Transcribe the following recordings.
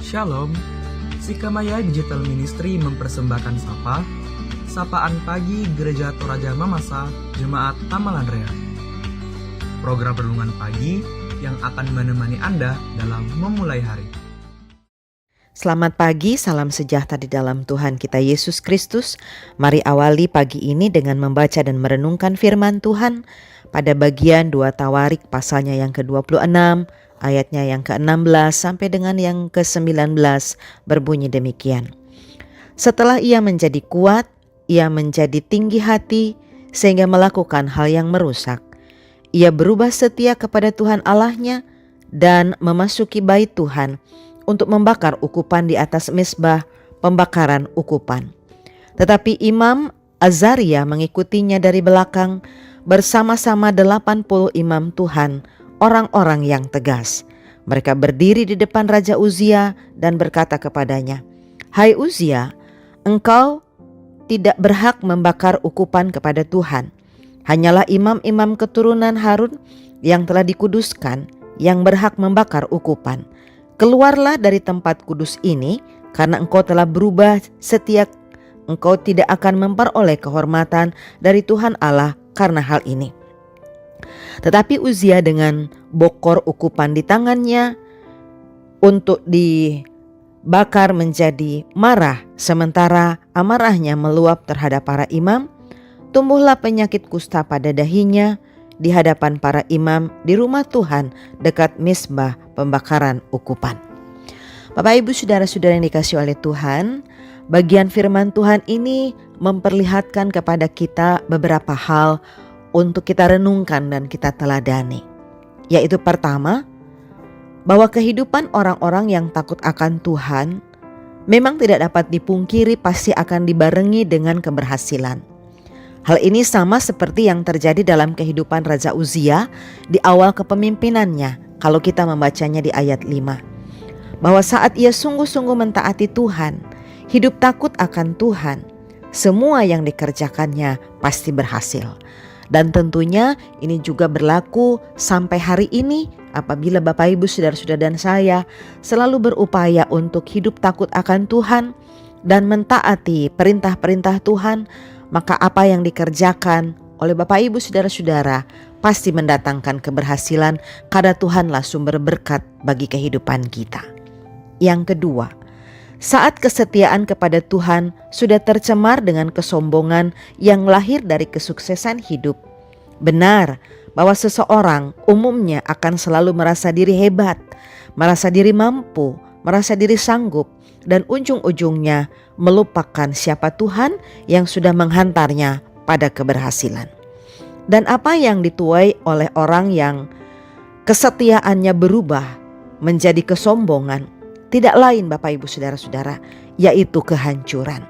Shalom, Sikamaya Digital Ministry mempersembahkan Sapaan Pagi Gereja Toraja Mamasa, Jemaat Tamalan Rea. Program renungan pagi yang akan menemani Anda dalam memulai hari. Selamat pagi, salam sejahtera di dalam Tuhan kita Yesus Kristus. Mari awali pagi ini dengan membaca dan merenungkan firman Tuhan pada bagian 2 Tawarik pasalnya yang ke-26, ayatnya yang ke-16 sampai dengan yang ke-19 berbunyi demikian. Setelah ia menjadi kuat, ia menjadi tinggi hati sehingga melakukan hal yang merusak. Ia berubah setia kepada Tuhan Allahnya dan memasuki bait Tuhan untuk membakar ukupan di atas mezbah pembakaran ukupan. Tetapi Imam Azaria mengikutinya dari belakang bersama-sama 80 imam Tuhan, orang-orang yang tegas. Mereka berdiri di depan Raja Uzia dan berkata kepadanya, "Hai Uzia, engkau tidak berhak membakar ukupan kepada Tuhan. Hanyalah imam-imam keturunan Harun yang telah dikuduskan yang berhak membakar ukupan. Keluarlah dari tempat kudus ini, karena engkau telah berubah setia. Engkau tidak akan memperoleh kehormatan dari Tuhan Allah karena hal ini." Tetapi Uzia dengan bokor ukupan di tangannya untuk dibakar menjadi marah, sementara amarahnya meluap terhadap para imam. Tumbuhlah penyakit kusta pada dahinya di hadapan para imam di rumah Tuhan dekat mezbah pembakaran ukupan. Bapak Ibu saudara-saudara yang dikasihi oleh Tuhan, bagian firman Tuhan ini memperlihatkan kepada kita beberapa hal untuk kita renungkan dan kita teladani. Yaitu pertama, bahwa kehidupan orang-orang yang takut akan Tuhan memang tidak dapat dipungkiri pasti akan dibarengi dengan keberhasilan. Hal ini sama seperti yang terjadi dalam kehidupan Raja Uzia di awal kepemimpinannya kalau kita membacanya di ayat 5. Bahwa saat ia sungguh-sungguh mentaati Tuhan, hidup takut akan Tuhan, semua yang dikerjakannya pasti berhasil. Dan tentunya ini juga berlaku sampai hari ini apabila Bapak Ibu saudara-saudara dan saya selalu berupaya untuk hidup takut akan Tuhan dan mentaati perintah-perintah Tuhan, maka apa yang dikerjakan oleh Bapak Ibu saudara-saudara pasti mendatangkan keberhasilan karena Tuhanlah sumber berkat bagi kehidupan kita. Yang kedua, saat kesetiaan kepada Tuhan sudah tercemar dengan kesombongan yang lahir dari kesuksesan hidup, benar bahwa seseorang umumnya akan selalu merasa diri hebat, merasa diri mampu, merasa diri sanggup, dan ujung-ujungnya melupakan siapa Tuhan yang sudah menghantarnya pada keberhasilan. Dan apa yang dituai oleh orang yang kesetiaannya berubah menjadi kesombongan tidak lain Bapak Ibu saudara-saudara, yaitu kehancuran.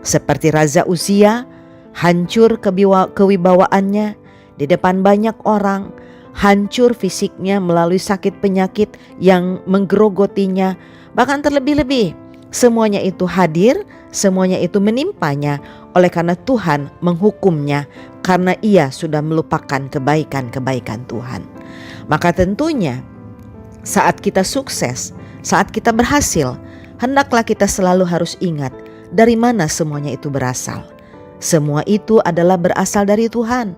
Seperti Raja Uzia, hancur kewibawaannya di depan banyak orang, hancur fisiknya melalui sakit penyakit yang menggerogotinya, bahkan terlebih-lebih semuanya itu hadir, semuanya itu menimpanya oleh karena Tuhan menghukumnya karena ia sudah melupakan kebaikan-kebaikan Tuhan. Maka tentunya saat kita sukses, saat kita berhasil, hendaklah kita selalu harus ingat dari mana semuanya itu berasal. Semua itu adalah berasal dari Tuhan.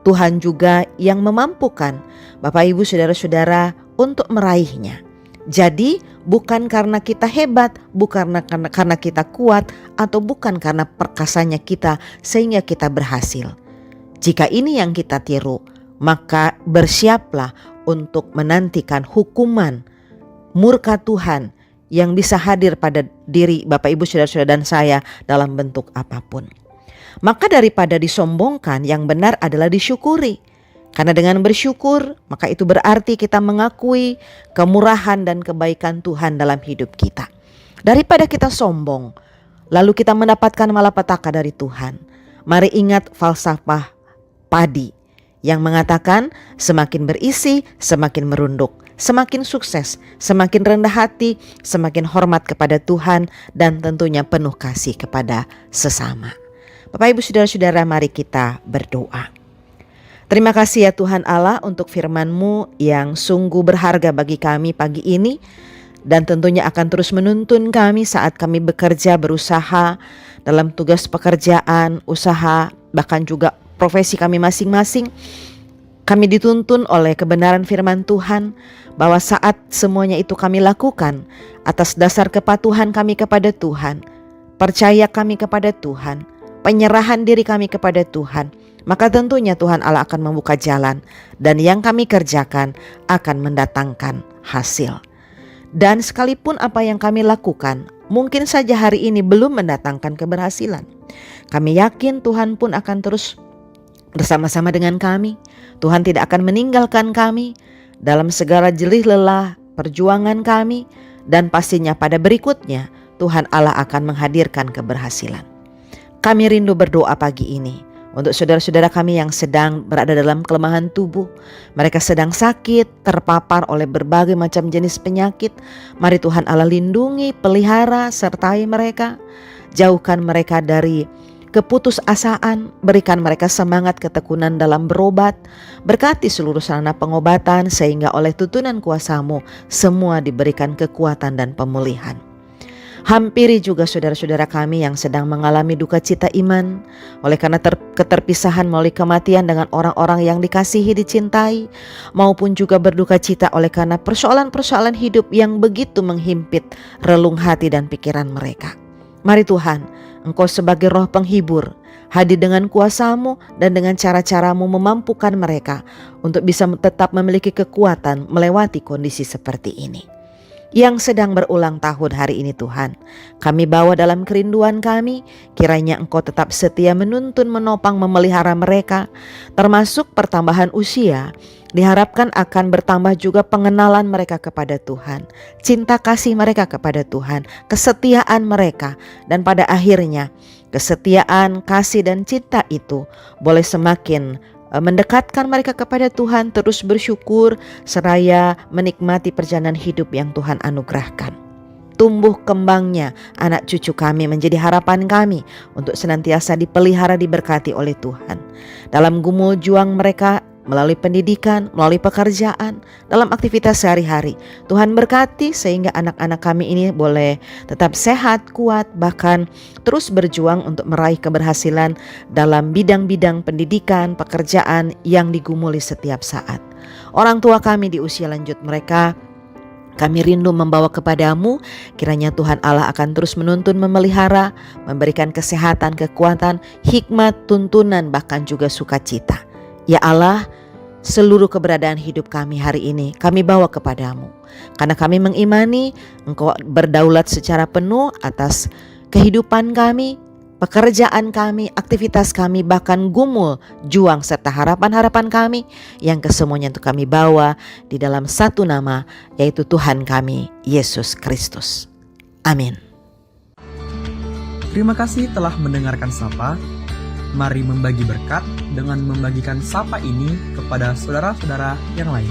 Tuhan juga yang memampukan Bapak Ibu saudara-saudara untuk meraihnya. Jadi bukan karena kita hebat, bukan karena kita kuat, atau bukan karena perkasanya kita sehingga kita berhasil. Jika ini yang kita tiru, maka bersiaplah untuk menantikan hukuman murka Tuhan yang bisa hadir pada diri Bapak Ibu saudara-saudara dan saya dalam bentuk apapun. Maka daripada disombongkan, yang benar adalah disyukuri. Karena dengan bersyukur, maka itu berarti kita mengakui kemurahan dan kebaikan Tuhan dalam hidup kita. Daripada kita sombong, lalu kita mendapatkan malapetaka dari Tuhan. Mari ingat falsafah padi yang mengatakan semakin berisi, semakin merunduk. Semakin sukses, semakin rendah hati, semakin hormat kepada Tuhan, dan tentunya penuh kasih kepada sesama. Bapak Ibu saudara-saudara, mari kita berdoa. Terima kasih ya Tuhan Allah untuk firman-Mu yang sungguh berharga bagi kami pagi ini. dan tentunya akan terus menuntun kami saat kami bekerja, berusaha dalam tugas pekerjaan, usaha, bahkan juga profesi kami masing-masing. Kami dituntun oleh kebenaran firman Tuhan bahwa saat semuanya itu kami lakukan atas dasar kepatuhan kami kepada Tuhan, percaya kami kepada Tuhan, penyerahan diri kami kepada Tuhan, maka tentunya Tuhan Allah akan membuka jalan dan yang kami kerjakan akan mendatangkan hasil. Dan sekalipun apa yang kami lakukan mungkin saja hari ini belum mendatangkan keberhasilan, kami yakin Tuhan pun akan terus bersama-sama dengan kami. Tuhan tidak akan meninggalkan kami dalam segala jelih lelah perjuangan kami, dan pastinya pada berikutnya Tuhan Allah akan menghadirkan keberhasilan. Kami rindu berdoa pagi ini untuk saudara-saudara kami yang sedang berada dalam kelemahan tubuh. Mereka sedang sakit, terpapar oleh berbagai macam jenis penyakit. Mari Tuhan Allah lindungi, pelihara, sertai mereka. Jauhkan mereka dari keputusasaan, berikan mereka semangat ketekunan dalam berobat. Berkati seluruh sarana pengobatan sehingga oleh tuntunan kuasa-Mu semua diberikan kekuatan dan pemulihan. Hampiri juga saudara-saudara kami yang sedang mengalami duka cita iman oleh karena keterpisahan melalui kematian dengan orang-orang yang dikasihi, dicintai, maupun juga berduka cita oleh karena persoalan-persoalan hidup yang begitu menghimpit relung hati dan pikiran mereka. Mari Tuhan, Engkau sebagai roh penghibur, hadir dengan kuasa-Mu dan dengan cara-cara-Mu memampukan mereka untuk bisa tetap memiliki kekuatan melewati kondisi seperti ini. Yang sedang berulang tahun hari ini Tuhan, kami bawa dalam kerinduan kami, kiranya Engkau tetap setia menuntun, menopang, memelihara mereka, termasuk pertambahan usia. Diharapkan akan bertambah juga pengenalan mereka kepada Tuhan, cinta kasih mereka kepada Tuhan, kesetiaan mereka, dan pada akhirnya kesetiaan, kasih, dan cinta itu boleh semakin mendekatkan mereka kepada Tuhan, terus bersyukur seraya menikmati perjalanan hidup yang Tuhan anugerahkan. Tumbuh kembangnya anak cucu kami menjadi harapan kami untuk senantiasa dipelihara, diberkati oleh Tuhan. Dalam gumul juang mereka melalui pendidikan, melalui pekerjaan, dalam aktivitas sehari-hari, Tuhan berkati sehingga anak-anak kami ini boleh tetap sehat, kuat, bahkan terus berjuang untuk meraih keberhasilan dalam bidang-bidang pendidikan, pekerjaan yang digumuli setiap saat. Orang tua kami di usia lanjut mereka, kami rindu membawa kepadamu, kiranya Tuhan Allah akan terus menuntun, memelihara, memberikan kesehatan, kekuatan, hikmat, tuntunan, bahkan juga sukacita. Ya Allah, seluruh keberadaan hidup kami hari ini kami bawa kepadamu, karena kami mengimani Engkau berdaulat secara penuh atas kehidupan kami, pekerjaan kami, aktivitas kami, bahkan gumul, juang, serta harapan-harapan kami yang kesemuanya untuk kami bawa di dalam satu nama, yaitu Tuhan kami, Yesus Kristus. Amin. Terima kasih telah mendengarkan Sapa. Mari membagi berkat dengan membagikan Sapa ini kepada saudara-saudara yang lain.